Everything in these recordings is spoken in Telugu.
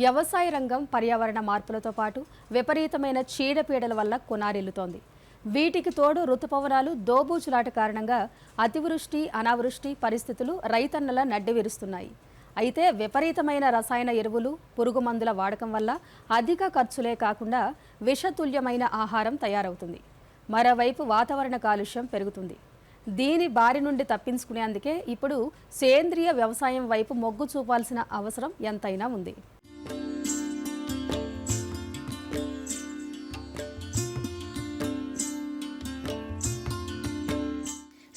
వ్యవసాయ రంగం పర్యావరణ మార్పులతో పాటు విపరీతమైన చీడపీడల వల్ల కొనారిల్లుతోంది. వీటికి తోడు ఋతుపవనాలు దోబూచులాట కారణంగా అతివృష్టి అనావృష్టి పరిస్థితులు రైతన్నల నడ్డివిరుస్తున్నాయి. అయితే విపరీతమైన రసాయన ఎరువులు పురుగు మందుల వాడకం వల్ల అధిక ఖర్చులే కాకుండా విషతుల్యమైన ఆహారం తయారవుతుంది. మరోవైపు వాతావరణ కాలుష్యం పెరుగుతుంది. దీని బారి నుండి తప్పించుకునేందుకే ఇప్పుడు సేంద్రియ వ్యవసాయం వైపు మొగ్గు చూపాల్సిన అవసరం ఎంతైనా ఉంది.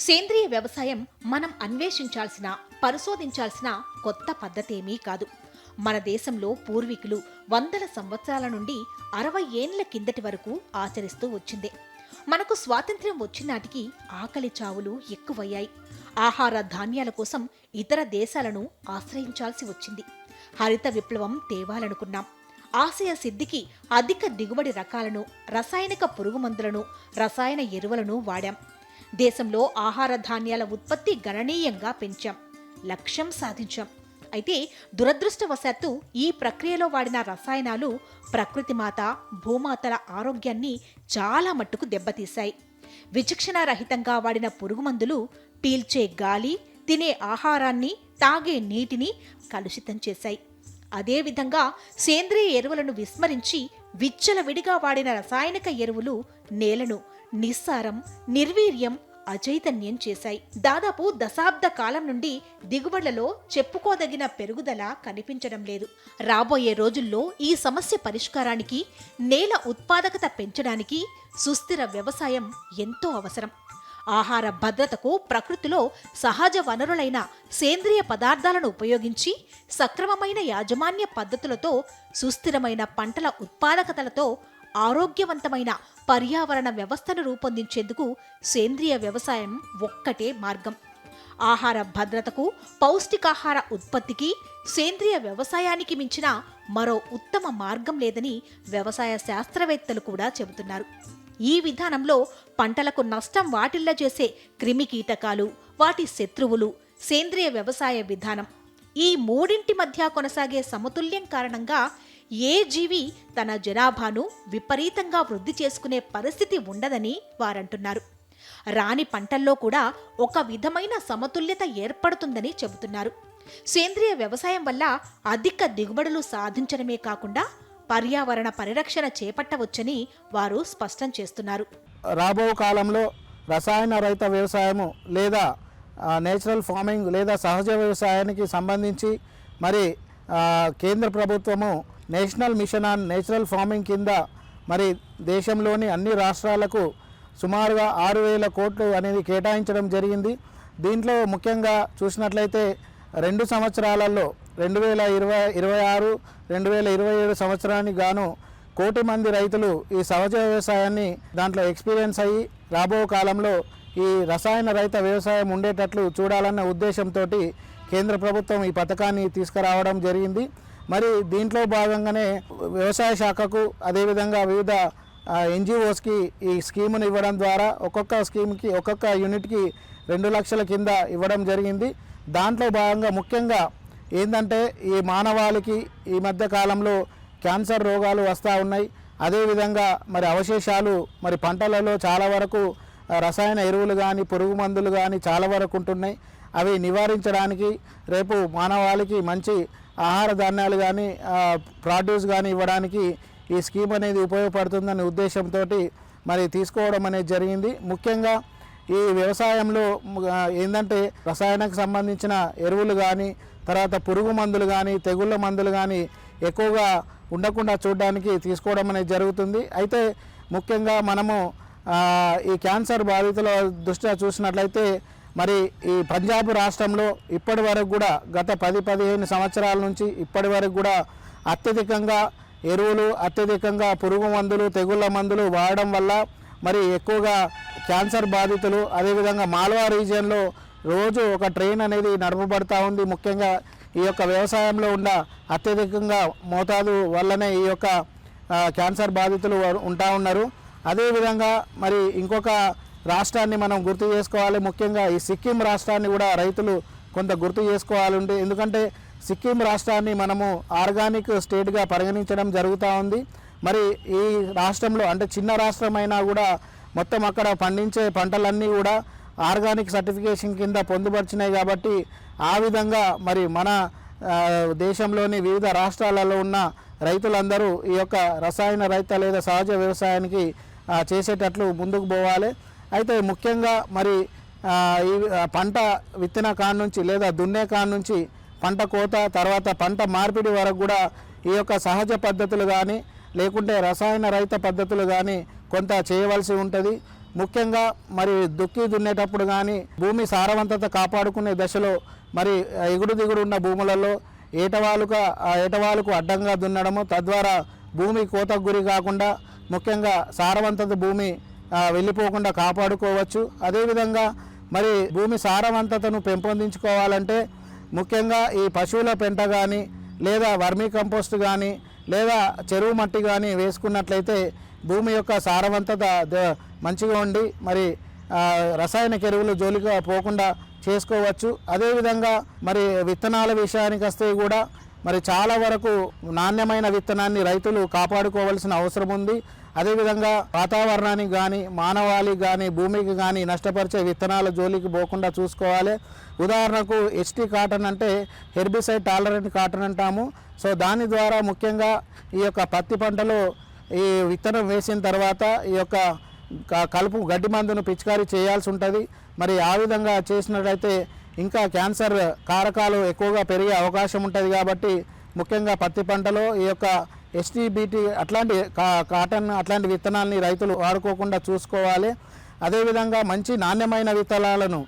సేంద్రియ వ్యవసాయం మనం అన్వేషించాల్సిన, పరిశోధించాల్సిన కొత్త పద్ధతేమీ కాదు. మన దేశంలో పూర్వీకులు వందల సంవత్సరాల నుండి 60 ఏండ్ల కిందటి వరకు ఆచరిస్తూ వచ్చిందే. మనకు స్వాతంత్ర్యం వచ్చినాటికి ఆకలి చావులు ఎక్కువయ్యాయి. ఆహార ధాన్యాల కోసం ఇతర దేశాలను ఆశ్రయించాల్సి వచ్చింది. హరిత విప్లవం తేవాలనుకున్నాం. ఆశయ సిద్ధికి అధిక దిగుబడి రకాలను, రసాయనిక పురుగుమందులను, రసాయన ఎరువులను వాడాం. దేశంలో ఆహార ధాన్యాల ఉత్పత్తి గణనీయంగా పెంచాం, లక్ష్యం సాధించాం. అయితే దురదృష్టవశాత్తు ఈ ప్రక్రియలో వాడిన రసాయనాలు ప్రకృతిమాత, భూమాతల ఆరోగ్యాన్ని చాలా మట్టుకు దెబ్బతీశాయి. విచక్షణారహితంగా వాడిన పురుగుమందులు పీల్చే గాలి, తినే ఆహారాన్ని, తాగే నీటిని కలుషితం చేశాయి. అదేవిధంగా సేంద్రియ ఎరువులను విస్మరించి విచ్చలవిడిగా వాడిన రసాయనిక ఎరువులు నేలను నిస్సారం, నిర్వీర్యం, అచైతన్యం చేశాయి. దాదాపు దశాబ్ద కాలం నుండి దిగుబడులలో చెప్పుకోదగిన పెరుగుదల కనిపించడం లేదు. రాబోయే రోజుల్లో ఈ సమస్య పరిష్కారానికి, నేల ఉత్పాదకత పెంచడానికి సుస్థిర వ్యవసాయం ఎంతో అవసరం. ఆహార భద్రతకు ప్రకృతిలో సహజ వనరులైన సేంద్రియ పదార్థాలను ఉపయోగించి సక్రమమైన యాజమాన్య పద్ధతులతో, సుస్థిరమైన పంటల ఉత్పాదకతలతో ఆరోగ్యవంతమైన పర్యావరణ వ్యవస్థను రూపొందించేందుకు సేంద్రియ వ్యవసాయం ఒక్కటే మార్గం. ఆహార భద్రతకు, పౌష్టికాహార ఉత్పత్తికి సేంద్రియ వ్యవసాయానికి మించిన మరో ఉత్తమ మార్గం లేదని వ్యవసాయ శాస్త్రవేత్తలు కూడా చెబుతున్నారు. ఈ విధానంలో పంటలకు నష్టం వాటిల్లజేసే క్రిమి కీటకాలు, వాటి శత్రువులు, సేంద్రియ వ్యవసాయ విధానం, ఈ మూడింటి మధ్య కొనసాగే సమతుల్యం కారణంగా ఏ జీవి తన జనాభాను విపరీతంగా వృద్ధి చేసుకునే పరిస్థితి ఉండదని వారంటున్నారు. రాని పంటల్లో కూడా ఒక విధమైన సమతుల్యత ఏర్పడుతుందని చెబుతున్నారు. సేంద్రియ వ్యవసాయం వల్ల అధిక దిగుబడులు సాధించడమే కాకుండా పర్యావరణ పరిరక్షణ చేపట్టవచ్చని వారు స్పష్టం చేస్తున్నారు. రాబో కాలంలో రసాయన రహిత వ్యవసాయము లేదా నేచురల్ ఫార్మింగ్ లేదా సహజ వ్యవసాయానికి సంబంధించి మరి కేంద్ర ప్రభుత్వము national mission on natural farming కింద మరి దేశంలోని అన్ని రాష్ట్రాలకు సుమారుగా 6,000 కోట్లు అనేది కేటాయించడం జరిగింది. దీంట్లో ముఖ్యంగా చూసినట్లయితే 2 సంవత్సరాలలో 2026, 2027 సంవత్సరానికి గాను 1 కోటి మంది రైతులు ఈ సహజ వ్యవసాయాన్ని దాంట్లో ఎక్స్పీరియన్స్ అయ్యి రాబో కాలంలో ఈ రసాయన రహిత వ్యవసాయం ఉండేటట్లు చూడాలన్న ఉద్దేశంతో కేంద్ర ప్రభుత్వం ఈ పథకాన్ని తీసుకురావడం జరిగింది. మరి దీంట్లో భాగంగానే వ్యవసాయ శాఖకు, అదేవిధంగా వివిధ ఎన్జిఓస్కి ఈ స్కీమును ఇవ్వడం ద్వారా ఒక్కొక్క స్కీమ్కి, ఒక్కొక్క యూనిట్కి 2 లక్షల కింద ఇవ్వడం జరిగింది. దాంట్లో భాగంగా ముఖ్యంగా ఏంటంటే ఈ మానవాళికి ఈ మధ్య కాలంలో క్యాన్సర్ రోగాలు వస్తూ ఉన్నాయి. అదేవిధంగా మరి అవశేషాలు మరి పంటలలో చాలా వరకు రసాయన ఎరువులు కానీ, పురుగు మందులు కానీ చాలా వరకు ఉంటున్నాయి. అవి నివారించడానికి రేపు మానవాళికి మంచి ఆహార ధాన్యాలు కానీ, ప్రాడ్యూస్ కానీ ఇవ్వడానికి ఈ స్కీమ్ అనేది ఉపయోగపడుతుందనే ఉద్దేశంతో మరి తీసుకోవడం అనేది జరిగింది. ముఖ్యంగా ఈ వ్యవసాయంలో ఏంటంటే రసాయనకు సంబంధించిన ఎరువులు కానీ, తర్వాత పురుగు మందులు కానీ, తెగుళ్ళ మందులు కానీ ఎక్కువగా ఉండకుండా చూడడానికి తీసుకోవడం అనేది జరుగుతుంది. అయితే ముఖ్యంగా మనము ఈ క్యాన్సర్ బాధితుల దృష్ట్యా చూసినట్లయితే మరి ఈ పంజాబ్ రాష్ట్రంలో ఇప్పటి వరకు కూడా గత 10-15 సంవత్సరాల నుంచి ఇప్పటి వరకు కూడా అత్యధికంగా ఎరువులు, అత్యధికంగా పురుగు మందులు, తెగుళ్ళ మందులు వాడడం వల్ల మరి ఎక్కువగా క్యాన్సర్ బాధితులు, అదేవిధంగా మాల్వా రీజియన్లో రోజు ఒక ట్రైన్ అనేది నడపబడుతూ ఉంది. ముఖ్యంగా ఈ యొక్క వ్యవసాయంలో ఉన్న అత్యధికంగా మోతాదు వల్లనే ఈ యొక్క క్యాన్సర్ బాధితులు ఉంటా ఉన్నారు. అదేవిధంగా మరి ఇంకొక రాష్ట్రాన్ని మనం గుర్తు చేసుకోవాలి. ముఖ్యంగా ఈ సిక్కిం రాష్ట్రాన్ని కూడా రైతులు కొంత గుర్తు చేసుకోవాలి. ఎందుకంటే సిక్కిం రాష్ట్రాన్ని మనము ఆర్గానిక్ స్టేట్గా పరిగణించడం జరుగుతూ ఉంది. మరి ఈ రాష్ట్రంలో అంటే చిన్న రాష్ట్రమైనా కూడా మొత్తం అక్కడ పండించే పంటలన్నీ కూడా ఆర్గానిక్ సర్టిఫికేషన్ కింద పొందుపరిచినాయి కాబట్టి ఆ విధంగా మరి మన దేశంలోని వివిధ రాష్ట్రాలలో ఉన్న రైతులందరూ ఈ యొక్క రసాయన రహిత లేదా సహజ వ్యవసాయానికి చేసేటట్లు ముందుకు పోవాలి. అయితే ముఖ్యంగా మరి ఈ పంట విత్తన కాడ నుంచి లేదా దున్నే కాడ నుంచి పంట కోత తర్వాత పంట మార్పిడి వరకు కూడా ఈ యొక్క సహజ పద్ధతులు కానీ లేకుంటే రసాయన రహిత పద్ధతులు కానీ కొంత చేయవలసి ఉంటుంది. ముఖ్యంగా మరి దుక్కి దున్నేటప్పుడు కానీ భూమి సారవంతత కాపాడుకునే దశలో మరి ఎగుడు దిగుడు ఉన్న భూములలో ఏటవాలుకు అడ్డంగా దున్నడము, తద్వారా భూమి కోతకు గురి కాకుండా ముఖ్యంగా సారవంతత భూమి వెళ్ళిపోకుండా కాపాడుకోవచ్చు. అదేవిధంగా మరి భూమి సారవంతతను పెంపొందించుకోవాలంటే ముఖ్యంగా ఈ పశువుల పెంట కానీ లేదా వర్మీ కంపోస్ట్ కానీ లేదా చెరువు మట్టి కానీ వేసుకున్నట్లయితే భూమి యొక్క సారవంతత మంచిగా ఉండి మరి రసాయనిక ఎరువులు జోలిగా పోకుండా చేసుకోవచ్చు. అదేవిధంగా మరి విత్తనాల విషయానికి వస్తే కూడా మరి చాలా వరకు నాణ్యమైన విత్తనాన్ని రైతులు కాపాడుకోవాల్సిన అవసరం ఉంది. అదేవిధంగా వాతావరణానికి కానీ మానవాళికి కానీ భూమికి కానీ నష్టపరిచే విత్తనాల జోలికి పోకుండా చూసుకోవాలి. ఉదాహరణకు HT కాటన్ అంటే హెర్బిసైడ్ టాలరెంట్ కాటన్ అంటాము. సో దాని ద్వారా ముఖ్యంగా ఈ యొక్క పత్తి పంటలో ఈ విత్తనం వేసిన తర్వాత ఈ యొక్క కలుపు గడ్డి మందును పిచికారీ చేయాల్సి ఉంటుంది. మరి ఆ విధంగా చేసినట్లయితే ఇంకా క్యాన్సర్ కారకాలు ఎక్కువగా పెరిగే అవకాశం ఉంటుంది. కాబట్టి ముఖ్యంగా పత్తి పంటలో ఈ యొక్క STBT అట్లాంటి కాటన్ అట్లాంటి విత్తనాలని రైతులు వాడుకోకుండా చూసుకోవాలి. అదేవిధంగా మంచి నాణ్యమైన విత్తనాలను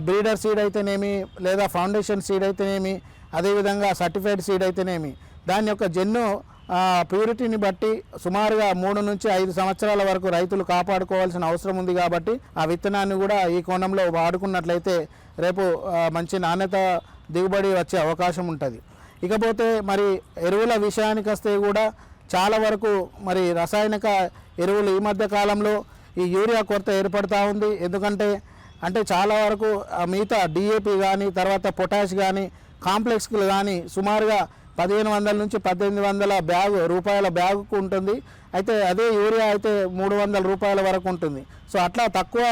బ్రీడర్ సీడ్ అయితేనేమి లేదా ఫౌండేషన్ సీడ్ అయితేనేమి అదేవిధంగా సర్టిఫైడ్ సీడ్ అయితేనేమి దాని యొక్క జెన్ను ప్యూరిటీని బట్టి సుమారుగా 3 నుంచి 5 సంవత్సరాల వరకు రైతులు కాపాడుకోవాల్సిన అవసరం ఉంది. కాబట్టి ఆ విత్తనాన్ని కూడా ఈ కోణంలో వాడుకున్నట్లయితే రేపు మంచి నాణ్యత దిగుబడి వచ్చే అవకాశం ఉంటుంది. ఇకపోతే మరి ఎరువుల విషయానికి వస్తే కూడా చాలా వరకు మరి రసాయనిక ఎరువులు ఈ మధ్య కాలంలో ఈ యూరియా కొరత ఏర్పడుతూ ఉంది. ఎందుకంటే చాలా వరకు మిగతా DAP కానీ తర్వాత పొటాష్ కానీ కాంప్లెక్స్లు కానీ సుమారుగా 1500 నుంచి 1800 రూపాయల బ్యాగుకు ఉంటుంది. అయితే అదే యూరియా అయితే 300 రూపాయల వరకు ఉంటుంది. సో అట్లా తక్కువ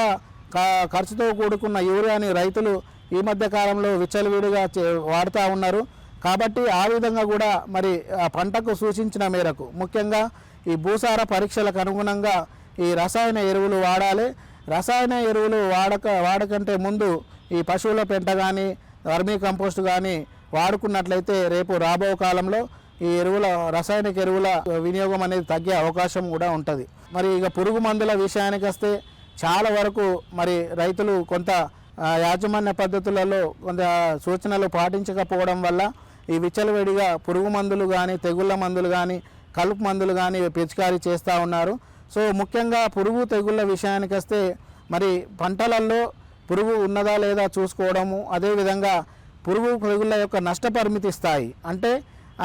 ఖర్చుతో కూడుకున్న యూరియాని రైతులు ఈ మధ్య కాలంలో విచ్చలవిడిగా వాడుతూ ఉన్నారు. కాబట్టి ఆ విధంగా కూడా మరి ఆ పంటకు సూచించిన మేరకు ముఖ్యంగా ఈ భూసార పరీక్షలకు అనుగుణంగా ఈ రసాయన ఎరువులు వాడాలి. రసాయన ఎరువులు వాడకంటే ముందు ఈ పశువుల పెంట కానీ వర్మీ కంపోస్ట్ కానీ వాడుకున్నట్లయితే రేపు రాబో కాలంలో ఈ రసాయనిక ఎరువుల వినియోగం అనేది తగ్గే అవకాశం కూడా ఉంటుంది. మరి ఇక పురుగు మందుల విషయానికి వస్తే చాలా వరకు మరి రైతులు కొంత యాజమాన్య పద్ధతులలో కొంత సూచనలు పాటించకపోవడం వల్ల ఈ విచ్చలవిడిగా పురుగు మందులు కానీ తెగుళ్ళ మందులు కానీ కలుపు మందులు కానీ పిచికారీ చేస్తూ ఉన్నారు. సో ముఖ్యంగా పురుగు తెగుళ్ళ విషయానికి వస్తే మరి పంటలలో పురుగు ఉన్నదా లేదా చూసుకోవడము, అదేవిధంగా పురుగు తెగుళ్ళ యొక్క నష్టపరిమితి స్థాయి అంటే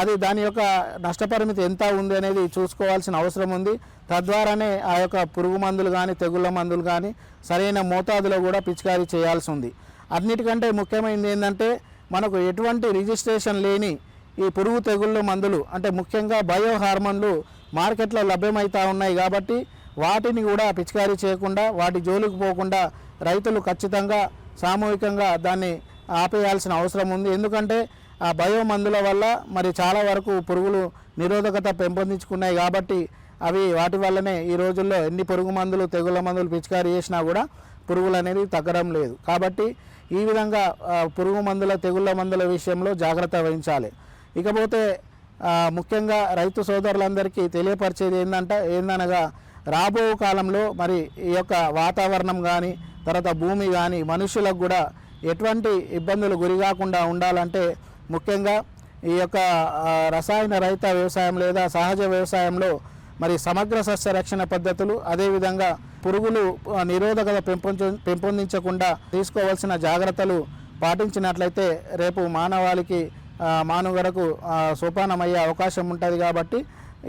అది దాని యొక్క నష్టపరిమితి ఎంత ఉంది అనేది చూసుకోవాల్సిన అవసరం ఉంది. తద్వారానే ఆ యొక్క పురుగు మందులు కానీ తెగుళ్ళ మందులు కానీ సరైన మోతాదులో కూడా పిచికారీ చేయాల్సి ఉంది. అన్నిటికంటే ముఖ్యమైనది ఏంటంటే మనకు ఎటువంటి రిజిస్ట్రేషన్ లేని ఈ పురుగు తెగుళ్ళ మందులు అంటే ముఖ్యంగా బయో హార్మోన్లు మార్కెట్లో లభ్యమవుతూ ఉన్నాయి. కాబట్టి వాటిని కూడా పిచికారీ చేయకుండా వాటి జోలికి పోకుండా రైతులు ఖచ్చితంగా సామూహికంగా దాన్ని ఆపేయాల్సిన అవసరం ఉంది. ఎందుకంటే ఆ బయో మందుల వల్ల మరి చాలా వరకు పురుగులు నిరోధకత పెంపొందించుకున్నాయి. కాబట్టి వాటి వల్లనే ఈ రోజుల్లో ఎన్ని పురుగు మందులు తెగుళ్ళ మందులు పిచికారీ చేసినా కూడా పురుగులు అనేది తగ్గడం లేదు. కాబట్టి ఈ విధంగా పురుగు మందుల తెగుళ్ళ మందుల విషయంలో జాగ్రత్త వహించాలి. ఇకపోతే ముఖ్యంగా రైతు సోదరులందరికీ తెలియపరిచేది ఏందనగా రాబో కాలంలో మరి ఈ యొక్క వాతావరణం కానీ తర్వాత భూమి కానీ మనుషులకు కూడా ఎటువంటి ఇబ్బందులు గురికాకుండా ఉండాలంటే ముఖ్యంగా ఈ యొక్క రసాయన రహిత వ్యవసాయం లేదా సహజ వ్యవసాయంలో మరి సమగ్ర సస్య రక్షణ పద్ధతులు అదేవిధంగా పురుగులు నిరోధకత పెంపొందించకుండా తీసుకోవాల్సిన జాగ్రత్తలు పాటించినట్లయితే రేపు మానవాళికి మానవులకు సోపానమయ్యే అవకాశం ఉంటుంది. కాబట్టి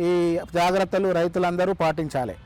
ఈ జాగ్రత్తలు రైతులందరూ పాటించాలి.